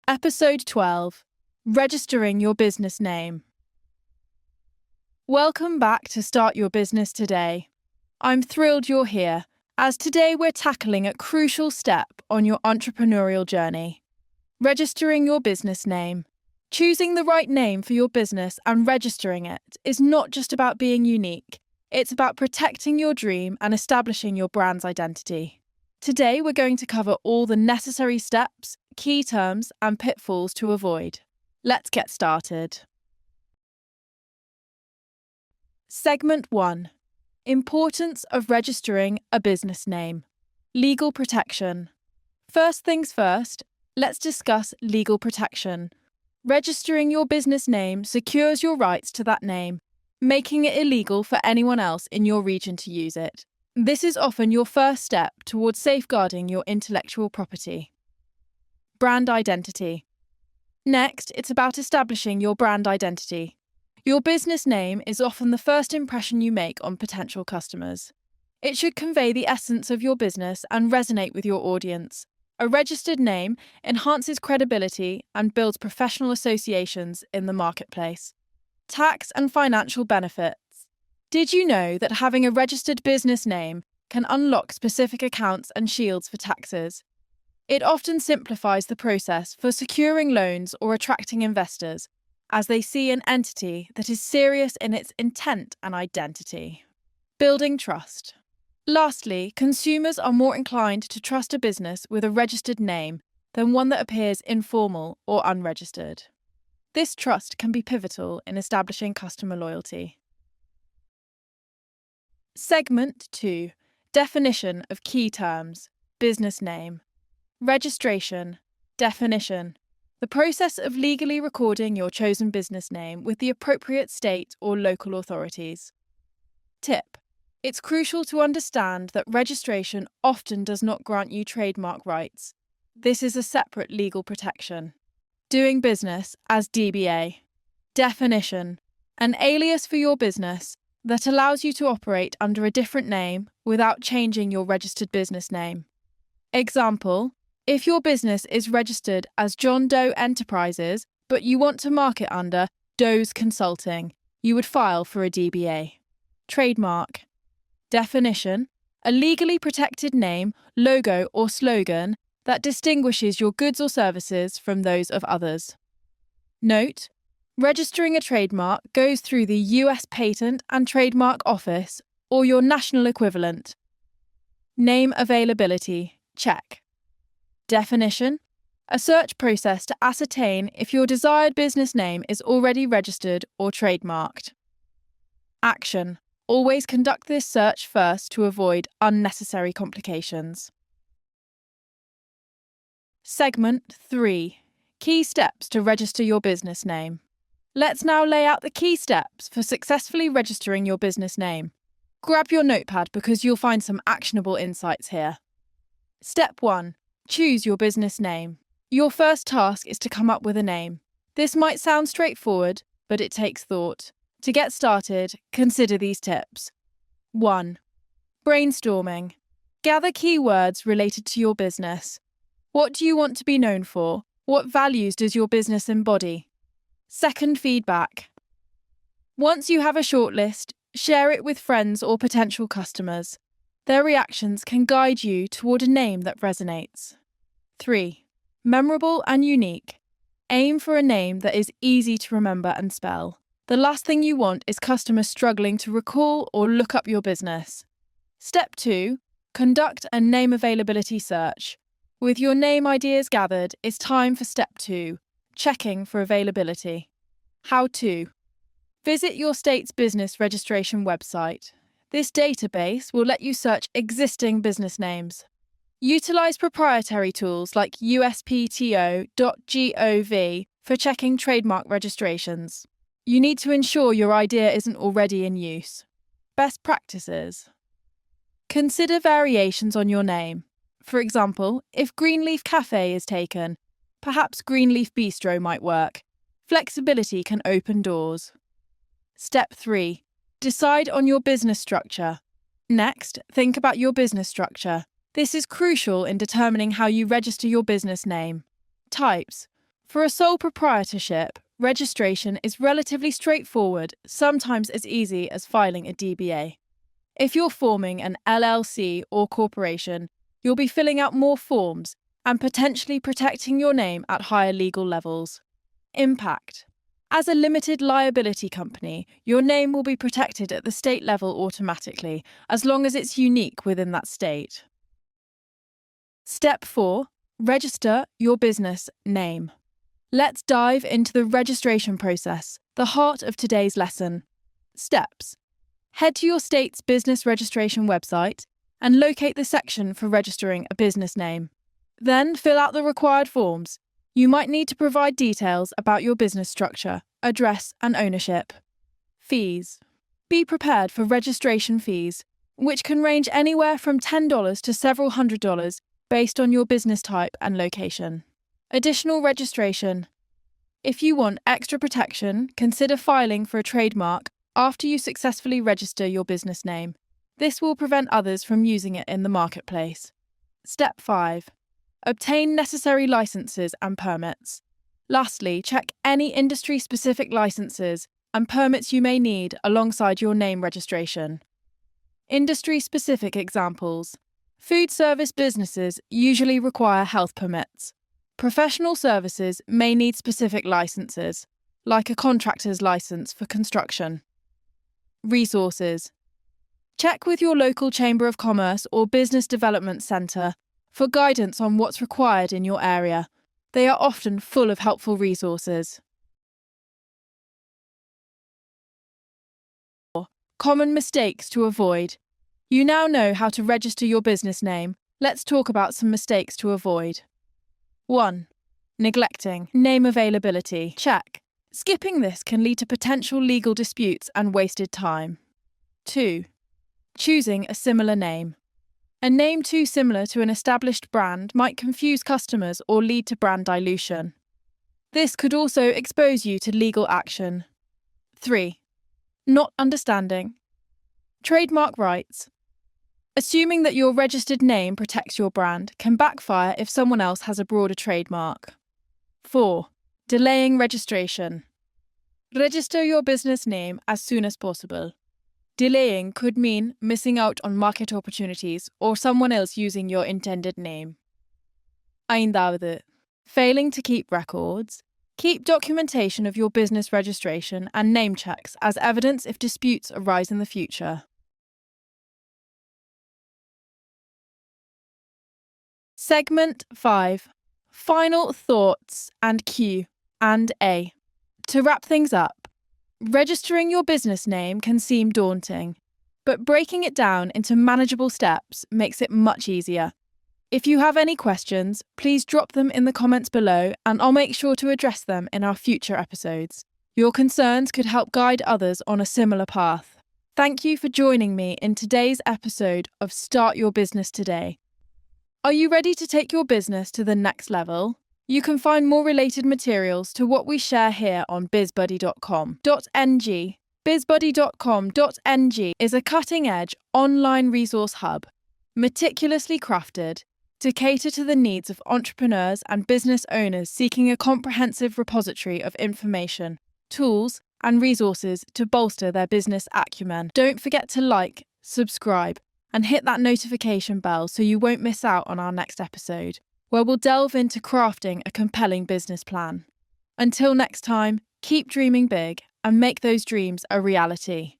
Episode 12. Registering your business name. Welcome back to Start Your Business Today. I'm thrilled you're here, as today we're tackling a crucial step on your entrepreneurial journey. Registering your business name. Choosing the right name for your business and registering it is not just about being unique, it's about protecting your dream and establishing your brand's identity. Today we're going to cover all the necessary steps, key terms, and pitfalls to avoid. Let's get started. Segment 1. Importance of registering a business name. Legal protection. First things first, let's discuss legal protection. Registering your business name secures your rights to that name, making it illegal for anyone else in your region to use it. This is often your first step towards safeguarding your intellectual property. Brand identity. Next, it's about establishing your brand identity. Your business name is often the first impression you make on potential customers. It should convey the essence of your business and resonate with your audience. A registered name enhances credibility and builds professional associations in the marketplace. Tax and financial benefits. Did you know that having a registered business name can unlock specific accounts and shields for taxes? It often simplifies the process for securing loans or attracting investors, as they see an entity that is serious in its intent and identity. Building trust. Lastly, consumers are more inclined to trust a business with a registered name than one that appears informal or unregistered. This trust can be pivotal in establishing customer loyalty. Segment 2. Definition of key terms. Business name. Registration. Definition. The process of legally recording your chosen business name with the appropriate state or local authorities. Tip. It's crucial to understand that registration often does not grant you trademark rights. This is a separate legal protection. Doing business as DBA. Definition. An alias for your business that allows you to operate under a different name without changing your registered business name. Example, if your business is registered as John Doe Enterprises, but you want to market under Doe's Consulting, you would file for a DBA. Trademark. Definition. A legally protected name, logo, or slogan that distinguishes your goods or services from those of others. Note: registering a trademark goes through the US Patent and Trademark Office or your national equivalent. Name availability. Check. Definition. A search process to ascertain if your desired business name is already registered or trademarked. Action. Always conduct this search first to avoid unnecessary complications. Segment 3. Key steps to register your business name. Let's now lay out the key steps for successfully registering your business name. Grab your notepad because you'll find some actionable insights here. Step 1. Choose your business name. Your first task is to come up with a name. This might sound straightforward, but it takes thought. To get started, consider these tips. 1. Brainstorming. Gather keywords related to your business. What do you want to be known for? What values does your business embody? Second, feedback. Once you have a shortlist, share it with friends or potential customers. Their reactions can guide you toward a name that resonates. 3. Memorable and unique. Aim for a name that is easy to remember and spell. The last thing you want is customers struggling to recall or look up your business. Step 2. Conduct a name availability search. With your name ideas gathered, it's time for step 2, checking for availability. How to. Visit your state's business registration website. This database will let you search existing business names. Utilize proprietary tools like uspto.gov for checking trademark registrations. You need to ensure your idea isn't already in use. Best practices. Consider variations on your name. For example, if Greenleaf Cafe is taken, perhaps Greenleaf Bistro might work. Flexibility can open doors. Step 3. Decide on your business structure. Next, think about your business structure. This is crucial in determining how you register your business name. Types. For a sole proprietorship, registration is relatively straightforward, sometimes as easy as filing a DBA. If you're forming an LLC or corporation, you'll be filling out more forms and potentially protecting your name at higher legal levels. Impact. As a limited liability company, your name will be protected at the state level automatically, as long as it's unique within that state. Step 4. Register your business name. Let's dive into the registration process, the heart of today's lesson. Steps. Head to your state's business registration website and locate the section for registering a business name. Then fill out the required forms. You might need to provide details about your business structure, address, and ownership. Fees. Be prepared for registration fees, which can range anywhere from $10 to several $100 based on your business type and location. Additional registration. If you want extra protection, consider filing for a trademark after you successfully register your business name. This will prevent others from using it in the marketplace. Step 5. Obtain necessary licenses and permits. Lastly, check any industry-specific licenses and permits you may need alongside your name registration. Industry-specific examples. Food service businesses usually require health permits. Professional services may need specific licenses, like a contractor's license for construction. Resources. Check with your local Chamber of Commerce or Business Development Centre for guidance on what's required in your area. They are often full of helpful resources. Common mistakes to avoid. You now know how to register your business name. Let's talk about some mistakes to avoid. 1. Neglecting name availability. Check. Skipping this can lead to potential legal disputes and wasted time. 2. Choosing a similar name. A name too similar to an established brand might confuse customers or lead to brand dilution. This could also expose you to legal action. 3. Not understanding trademark rights. Assuming that your registered name protects your brand can backfire if someone else has a broader trademark. 4. Delaying registration. Register your business name as soon as possible. Delaying could mean missing out on market opportunities or someone else using your intended name. 5. Failing to keep records. Keep documentation of your business registration and name checks as evidence if disputes arise in the future. Segment 5. Final thoughts and Q&A. To wrap things up, registering your business name can seem daunting, but breaking it down into manageable steps makes it much easier. If you have any questions, please drop them in the comments below and I'll make sure to address them in our future episodes. Your concerns could help guide others on a similar path. Thank you for joining me in today's episode of Start Your Business Today. Are you ready to take your business to the next level? You can find more related materials to what we share here on bizbuddy.com.ng. bizbuddy.com.ng is a cutting-edge online resource hub, meticulously crafted to cater to the needs of entrepreneurs and business owners seeking a comprehensive repository of information, tools, and resources to bolster their business acumen. Don't forget to like, subscribe, and hit that notification bell so you won't miss out on our next episode, where we'll delve into crafting a compelling business plan. Until next time, keep dreaming big and make those dreams a reality.